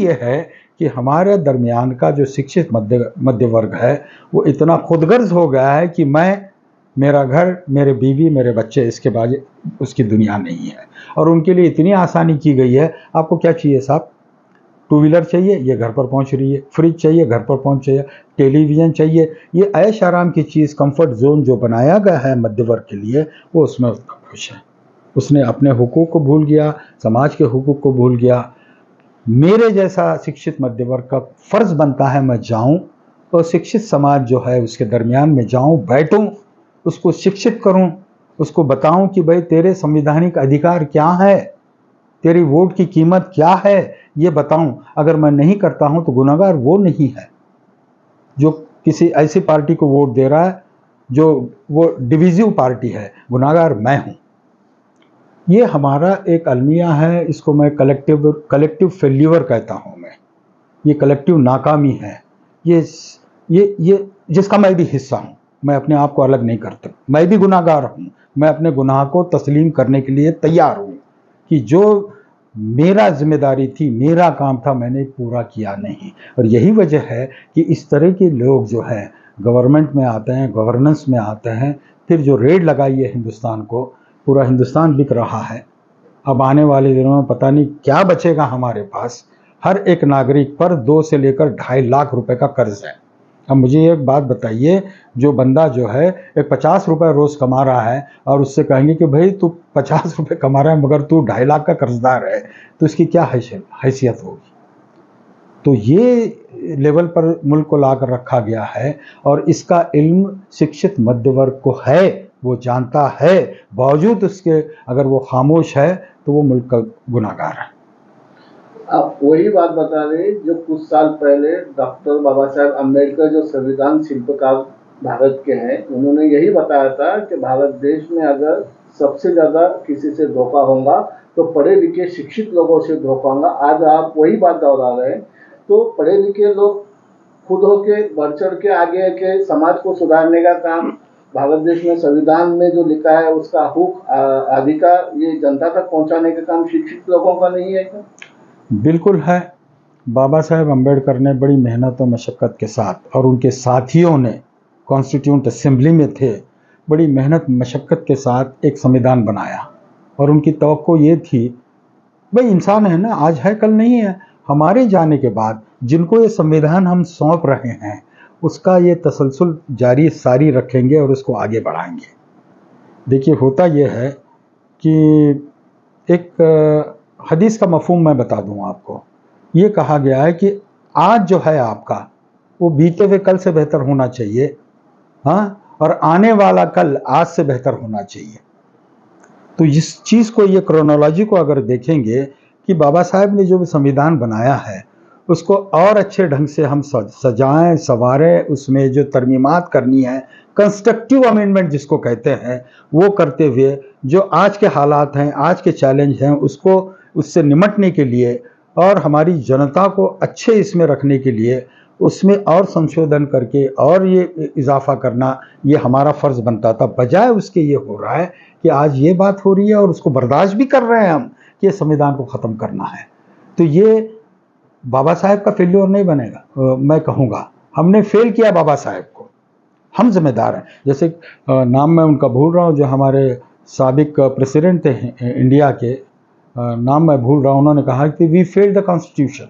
ये है कि हमारे दरमियान का जो शिक्षित मध्य वर्ग है वो इतना खुदगर्ज हो गया है कि मेरा घर, मेरे बीवी, मेरे बच्चे, इसके बाद उसकी दुनिया नहीं है। और उनके लिए इतनी आसानी की गई है, आपको क्या चाहिए साहब? टू व्हीलर चाहिए, ये घर पर पहुंच रही है। फ्रिज चाहिए, घर पर पहुंच रही है। टेलीविज़न चाहिए। ये ऐश आराम की चीज़, कंफर्ट जोन जो बनाया गया है मध्य वर्ग के लिए, वो उसमें उतना खुश है। उसने अपने हुकूक को भूल गया, समाज के हुकूक को भूल गया। मेरे जैसा शिक्षित मध्य वर्ग का फर्ज बनता है मैं जाऊं और शिक्षित समाज जो है उसके दरमियान में जाऊं, बैठूं, उसको शिक्षित करूं, उसको बताऊं कि भाई तेरे संवैधानिक अधिकार क्या है, तेरी वोट की कीमत क्या है, ये बताऊं। अगर मैं नहीं करता हूं तो गुनाहगार वो नहीं है जो किसी ऐसी पार्टी को वोट दे रहा है जो वो डिविजिव पार्टी है, गुनाहगार मैं हूं। ये हमारा एक अलमिया है, इसको मैं कलेक्टिव फेल्यूर कहता हूं। मैं ये कलेक्टिव नाकामी है, ये जिसका मैं भी हिस्सा हूं। मैं अपने आप को अलग नहीं करता, मैं भी गुनाहगार हूं। मैं अपने गुनाह को तस्लीम करने के लिए तैयार हूं कि जो मेरा जिम्मेदारी थी, मेरा काम था, मैंने पूरा किया नहीं। और यही वजह है कि इस तरह के लोग जो है गवर्नमेंट में आते हैं, गवर्नेंस में आते हैं, फिर जो रेड लगाई है हिंदुस्तान को, पूरा हिंदुस्तान बिक रहा है। अब आने वाले दिनों में पता नहीं क्या बचेगा हमारे पास। हर एक नागरिक पर 2 से लेकर 2.5 लाख रुपए का कर्ज है। अब मुझे एक बात बताइए, जो बंदा जो है एक 50 रुपए रोज कमा रहा है और उससे कहेंगे कि भाई तू 50 रुपए कमा रहा है मगर तू 2.5 लाख का कर्जदार है, तो इसकी क्या हैसियत होगी? तो ये लेवल पर मुल्क को लाकर रखा गया है और इसका इल्म शिक्षित मध्य वर्ग को है, वो जानता है। बावजूद उसके अगर वो खामोश है तो वो मुल्क का गुनाहगार है। आप वही बात बता रहे जो कुछ साल पहले डॉक्टर बाबा साहेब अम्बेडकर जो संविधान शिल्पकार भारत के हैं, उन्होंने यही बताया था कि भारत देश में अगर सबसे ज़्यादा किसी से धोखा होगा तो पढ़े लिखे शिक्षित लोगों से धोखा होगा। आज आप वही बात दोहरा रहे हैं। तो पढ़े लिखे लोग खुद होके बढ़ चढ़ के आगे के समाज को सुधारने का काम, भारत देश में संविधान में जो लिखा है उसका हुक अधिकार ये जनता तक पहुंचाने का काम शिक्षित लोगों का नहीं है क्या? बिल्कुल है। बाबा साहेब अम्बेडकर ने बड़ी मेहनत और मशक्क़त के साथ, और उनके साथियों ने कॉन्स्टिट्यूंट असेंबली में थे, बड़ी मेहनत मशक्क़त के साथ एक संविधान बनाया। और उनकी तवक्को ये थी, भाई इंसान है ना, आज है कल नहीं है। हमारे जाने के बाद जिनको ये संविधान हम सौंप रहे हैं उसका ये तसलसल जारी सारी रखेंगे और उसको आगे बढ़ाएंगे। देखिए होता ये है कि एक हदीस का मफहूम मैं बता दूं आपको। ये कहा गया है कि आज जो है आपका वो बीते हुए कल से बेहतर होना चाहिए, हाँ, और आने वाला कल आज से बेहतर होना चाहिए। तो इस चीज़ को, ये क्रोनोलॉजी को अगर देखेंगे कि बाबा साहब ने जो संविधान बनाया है उसको और अच्छे ढंग से हम सजाएं संवारें, उसमें जो तरमीमात करनी है, कंस्ट्रक्टिव अमेंडमेंट जिसको कहते हैं, वो करते हुए जो आज के हालात हैं, आज के चैलेंज हैं, उसको उससे निमटने के लिए और हमारी जनता को अच्छे इसमें रखने के लिए उसमें और संशोधन करके और ये इजाफा करना, ये हमारा फ़र्ज़ बनता था। बजाय उसके ये हो रहा है कि आज ये बात हो रही है और उसको बर्दाश्त भी कर रहे हैं हम कि संविधान को ख़त्म करना है। तो ये बाबा साहेब का फेल्योर नहीं बनेगा, मैं कहूँगा हमने फेल किया बाबा साहेब को, हम जिम्मेदार हैं। जैसे नाम मैं उनका भूल रहा हूँ, जो हमारे साबिक प्रेसिडेंट थे इंडिया के, नाम मैं भूल रहा हूँ, उन्होंने कहा कि वी फेल्ड द कॉन्स्टिट्यूशन,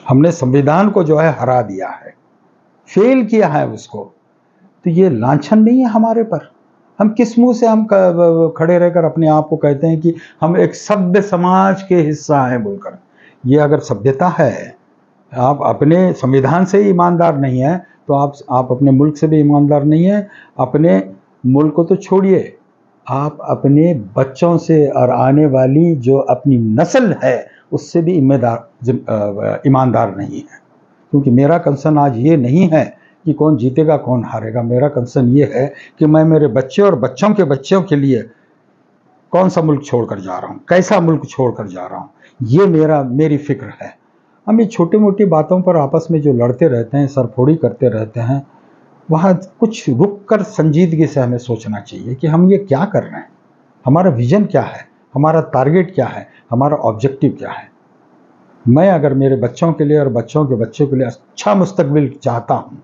हमने संविधान को जो है हरा दिया है, फेल किया है उसको। तो ये लांछन नहीं है हमारे पर? हम किस मुंह से हम खड़े रहकर अपने आप को कहते हैं कि हम एक सभ्य समाज के हिस्सा हैं बोलकर? ये अगर सभ्यता है, आप अपने संविधान से ही ईमानदार नहीं है तो आप अपने मुल्क से भी ईमानदार नहीं है। अपने मुल्क को तो छोड़िए, आप अपने बच्चों से और आने वाली जो अपनी नस्ल है उससे भी ईमानदार नहीं है। क्योंकि मेरा कंसर्न आज ये नहीं है कि कौन जीतेगा कौन हारेगा, मेरा कंसर्न ये है कि मैं मेरे बच्चे और बच्चों के बच्चों के लिए कौन सा मुल्क छोड़कर जा रहा हूँ, कैसा मुल्क छोड़कर जा रहा हूँ, ये मेरी फिक्र है। हम ये छोटी मोटी बातों पर आपस में जो लड़ते रहते हैं, सरफोड़ी करते रहते हैं, वहाँ कुछ रुक कर संजीदगी से हमें सोचना चाहिए कि हम ये क्या कर रहे हैं, हमारा विजन क्या है, हमारा टारगेट क्या है, हमारा ऑब्जेक्टिव क्या है। मैं अगर मेरे बच्चों के लिए और बच्चों के बच्चों के लिए अच्छा मुस्तकबिल चाहता हूँ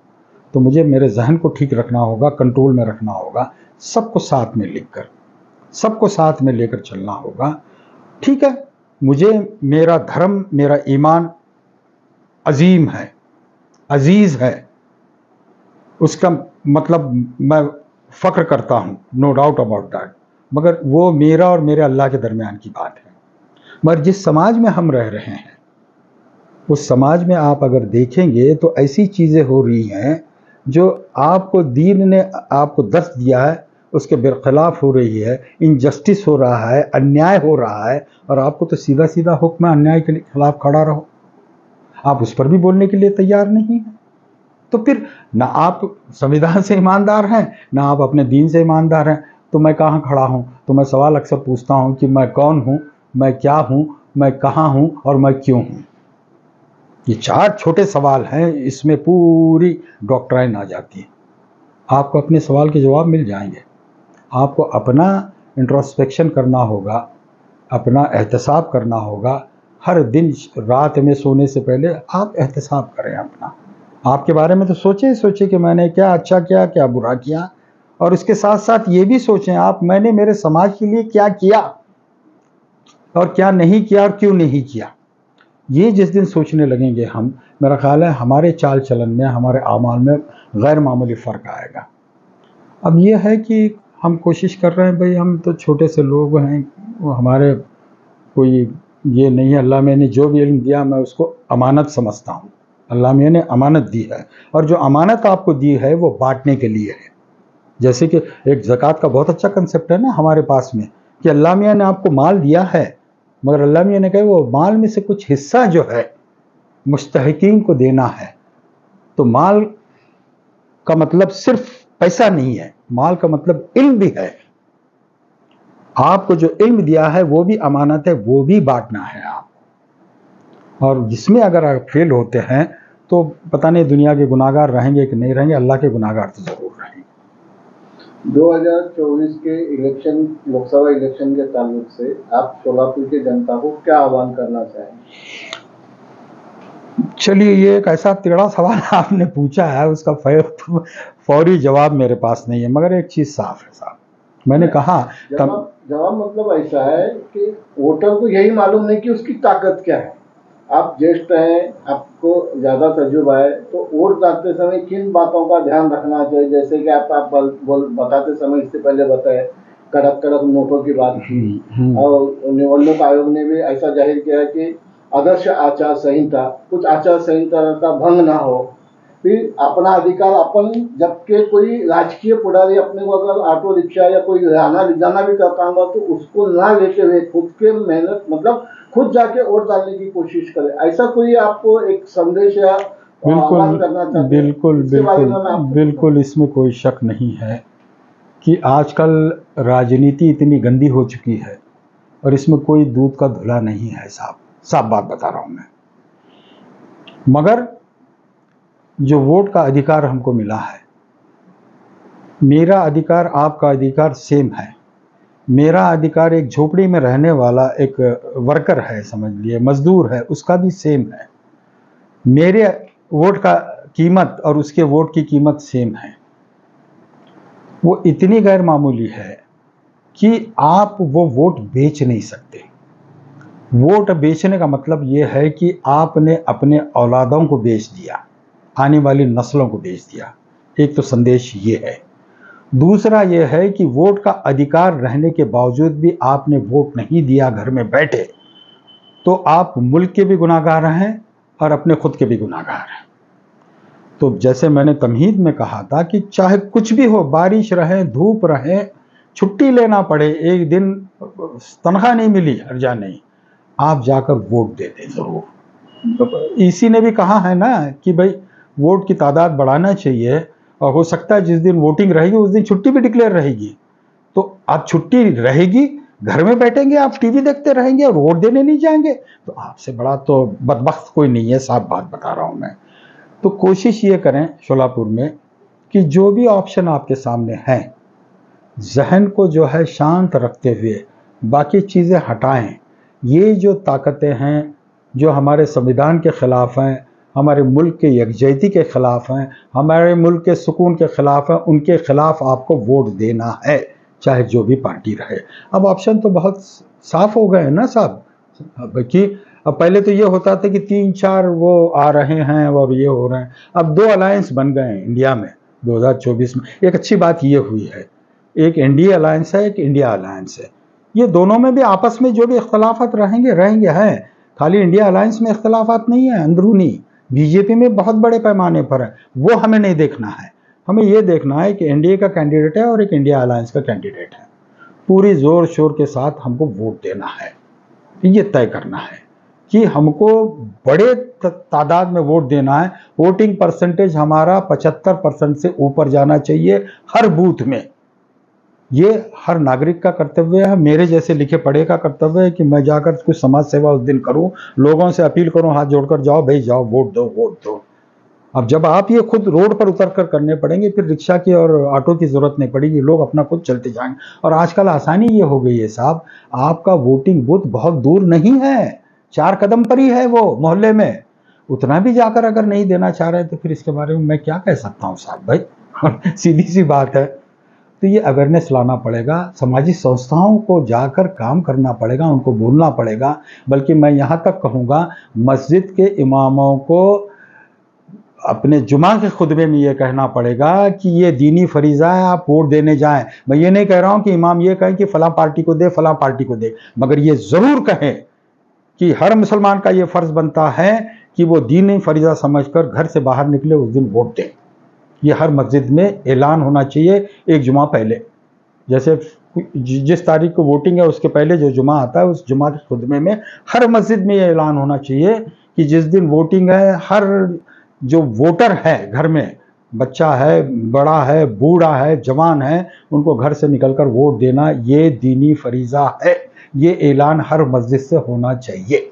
तो मुझे मेरे जहन को ठीक रखना होगा, कंट्रोल में रखना होगा, सबको साथ में लेकर, सबको साथ में लेकर चलना होगा। ठीक है, मुझे मेरा धर्म, मेरा ईमान अजीम है, अजीज है, उसका मतलब मैं फ़ख्र करता हूँ, नो डाउट अबाउट दैट, मगर वो मेरा और मेरे अल्लाह के दरमियान की बात है। मगर जिस समाज में हम रह रहे हैं उस समाज में आप अगर देखेंगे तो ऐसी चीज़ें हो रही हैं जो आपको दीन ने आपको दस्त दिया है उसके बरखिलाफ हो रही है, इनजस्टिस हो रहा है, अन्याय हो रहा है, और आपको तो सीधा सीधा हुक्म अन्याय के खिलाफ खड़ा रहो, आप उस पर भी बोलने के लिए तैयार नहीं हैं। तो फिर ना आप संविधान से ईमानदार हैं, ना आप अपने दीन से ईमानदार हैं, तो मैं कहाँ खड़ा हूँ? तो मैं सवाल अक्सर पूछता हूँ कि मैं कौन हूँ, मैं क्या हूँ, मैं कहाँ हूँ और मैं क्यों हूँ? ये 4 छोटे सवाल हैं, इसमें पूरी डॉक्ट्राइन आ जाती है। आपको अपने सवाल के जवाब मिल जाएंगे। आपको अपना इंट्रोस्पेक्शन करना होगा, अपना एहतसाब करना होगा। हर दिन रात में सोने से पहले आप एहतसाब करें अपना, आपके बारे में तो सोचे कि मैंने क्या अच्छा किया, क्या बुरा किया, और उसके साथ साथ ये भी सोचें आप मैंने मेरे समाज के लिए क्या किया और क्या नहीं किया और क्यों नहीं किया। ये जिस दिन सोचने लगेंगे हम, मेरा ख्याल है हमारे चाल चलन में, हमारे आमाल में गैर मामूली फ़र्क आएगा। अब ये है कि हम कोशिश कर रहे हैं, भाई हम तो छोटे से लोग हैं, वो हमारे कोई ये नहीं है। अल्लाह ने जो भी इल्म दिया मैं उसको अमानत समझता हूँ। अल्लाह ने अमानत दी है, और जो अमानत आपको दी है वो बांटने के लिए है। जैसे कि एक ज़कात का बहुत अच्छा कंसेप्ट है ना हमारे पास में, कि अल्लाह मियाँ ने आपको माल दिया है, मगर अल्लाह मियाँ ने कहा वो माल में से कुछ हिस्सा जो है मुस्तहिकीन को देना है। तो माल का मतलब सिर्फ पैसा नहीं है, माल का मतलब इल्म भी है। आपको जो इल्म दिया है वो भी अमानत है, वो भी बांटना है आप। और जिसमें अगर आप फेल होते हैं तो पता नहीं दुनिया के गुनाहगार रहेंगे कि नहीं रहेंगे, अल्लाह के गुनाहगार तो जरूर रहेंगे। 2024 के इलेक्शन, लोकसभा इलेक्शन के ताल्लुक से आप शोलापुर की जनता को क्या आह्वान करना चाहेंगे? चलिए, ये एक ऐसा टेढ़ा सवाल आपने पूछा है, उसका फौरी जवाब मेरे पास नहीं है, मगर एक चीज साफ है साहब, मैंने कहा जवाब मतलब ऐसा है कि वोटर को यही मालूम नहीं कि उसकी ताकत क्या है। आप ज्येष्ठ हैं, आपको ज्यादा तजुर्बा है, तो वोट डालते समय किन बातों का ध्यान रखना चाहिए? जैसे कि आप बताते समय इससे पहले बताए कड़क कड़क नोटों की बात की, और निवडणूक आयोग ने भी ऐसा जाहिर किया कि आदर्श आचार संहिता, कुछ आचार संहिता का भंग ना हो। फिर अपना अधिकार अपन, जबकि कोई राजकीय पुढारी अपने को अगर ऑटो रिक्शा या कोई लाना ले जाना भी करता होगा तो उसको ना लेते हुए खुद के मेहनत मतलब खुद जाके वोट डालने की कोशिश करे। ऐसा कोई आपको एक संदेश या आह्वान करना चाहते हैं? बिल्कुल इसमें कोई शक नहीं है कि आजकल राजनीति इतनी गंदी हो चुकी है और इसमें कोई दूध का धुला नहीं है साहब, साफ बात बता रहा हूं मैं। मगर जो वोट का अधिकार हमको मिला है, मेरा अधिकार आपका अधिकार सेम है। मेरा अधिकार एक झोपड़ी में रहने वाला एक वर्कर है, समझ लिए मजदूर है, उसका भी सेम है। मेरे वोट का कीमत और उसके वोट की कीमत सेम है। वो इतनी गैर मामूली है कि आप वो वोट बेच नहीं सकते। वोट बेचने का मतलब ये है कि आपने अपने औलादों को बेच दिया, आने वाली नस्लों को बेच दिया। एक तो संदेश ये है। दूसरा ये है कि वोट का अधिकार रहने के बावजूद भी आपने वोट नहीं दिया, घर में बैठे, तो आप मुल्क के भी गुनाहगार हैं और अपने खुद के भी गुनाहगार हैं। तो जैसे मैंने तमहीद में कहा था कि चाहे कुछ भी हो, बारिश रहे, धूप रहे, छुट्टी लेना पड़े, एक दिन तनख्वाह नहीं मिली, हर्जा नहीं, आप जाकर वोट दे दें जरूर। इसी ने भी कहा है ना कि भाई वोट की तादाद बढ़ाना चाहिए, और हो सकता है जिस दिन वोटिंग रहेगी उस दिन छुट्टी भी डिक्लेयर रहेगी। तो आप छुट्टी रहेगी, घर में बैठेंगे, आप टीवी देखते रहेंगे और वोट देने नहीं जाएंगे, तो आपसे बड़ा तो बदबख्त कोई नहीं है, साफ बात बता रहा हूं मैं। तो कोशिश ये करें शोलापुर में कि जो भी ऑप्शन आपके सामने हैं, जहन को जो है शांत रखते हुए बाकी चीज़ें हटाएं। ये जो ताकतें हैं जो हमारे संविधान के ख़िलाफ़ हैं, हमारे मुल्क के यकजहती के ख़िलाफ़ हैं, हमारे मुल्क के सुकून के ख़िलाफ़ हैं, उनके ख़िलाफ़ आपको वोट देना है, चाहे जो भी पार्टी रहे। अब ऑप्शन तो बहुत साफ़ हो गए हैं ना साहब, कि अब पहले तो ये होता था कि 3-4 वो आ रहे हैं और ये हो रहे हैं, अब 2 अलायंस बन गए हैं इंडिया में 2024 में। एक अच्छी बात ये हुई है, एक एनडीए अलायंस है, एक इंडिया अलायंस है। ये दोनों में भी आपस में जो भी इख्तलाफात रहेंगे हैं, खाली इंडिया अलायंस में इख्तलाफात नहीं है, अंदरूनी बीजेपी में बहुत बड़े पैमाने पर है, वो हमें नहीं देखना है। हमें ये देखना है कि एनडीए का कैंडिडेट है और एक इंडिया अलायंस का कैंडिडेट है, पूरी जोर शोर के साथ हमको वोट देना है। ये तय करना है कि हमको बड़े तादाद में वोट देना है। वोटिंग परसेंटेज हमारा 75% से ऊपर जाना चाहिए हर बूथ में। ये हर नागरिक का कर्तव्य है, मेरे जैसे लिखे पढ़े का कर्तव्य है कि मैं जाकर कुछ समाज सेवा उस दिन करूं, लोगों से अपील करूं, हाथ जोड़कर जाओ भाई जाओ वोट दो वोट दो। अब जब आप ये खुद रोड पर उतर कर करने पड़ेंगे, फिर रिक्शा की और ऑटो की जरूरत नहीं पड़ेगी, लोग अपना खुद चलते जाएंगे। और आजकल आसानी ये हो गई है साहब, आपका वोटिंग बूथ बहुत दूर नहीं है, 4 कदम पर ही है वो मोहल्ले में। उतना भी जाकर अगर नहीं देना चाह रहे तो फिर इसके बारे में मैं क्या कह सकता हूँ साहब भाई। सीधी सी बात है। तो ये अवेयरनेस लाना पड़ेगा, सामाजिक संस्थाओं को जाकर काम करना पड़ेगा, उनको बोलना पड़ेगा। बल्कि मैं यहाँ तक कहूँगा, मस्जिद के इमामों को अपने जुमा के खुतबे में ये कहना पड़ेगा कि ये दीनी फरीज़ा है, आप वोट देने जाएं। मैं ये नहीं कह रहा हूँ कि इमाम ये कहें कि फलां पार्टी को दे फलां पार्टी को दे, मगर ये ज़रूर कहें कि हर मुसलमान का ये फ़र्ज़ बनता है कि वो दीनी फरीज़ा समझकर घर से बाहर निकले, उस दिन वोट दें। ये हर मस्जिद में ऐलान होना चाहिए एक जुमा पहले। जैसे जिस तारीख को वोटिंग है उसके पहले जो जुमा आता है, उस जुमा के खुतबे में हर मस्जिद में ये ऐलान होना चाहिए कि जिस दिन वोटिंग है, हर जो वोटर है घर में, बच्चा है, बड़ा है, बूढ़ा है, जवान है, उनको घर से निकलकर वोट देना ये दीनी फरीज़ा है। ये ऐलान हर मस्जिद से होना चाहिए।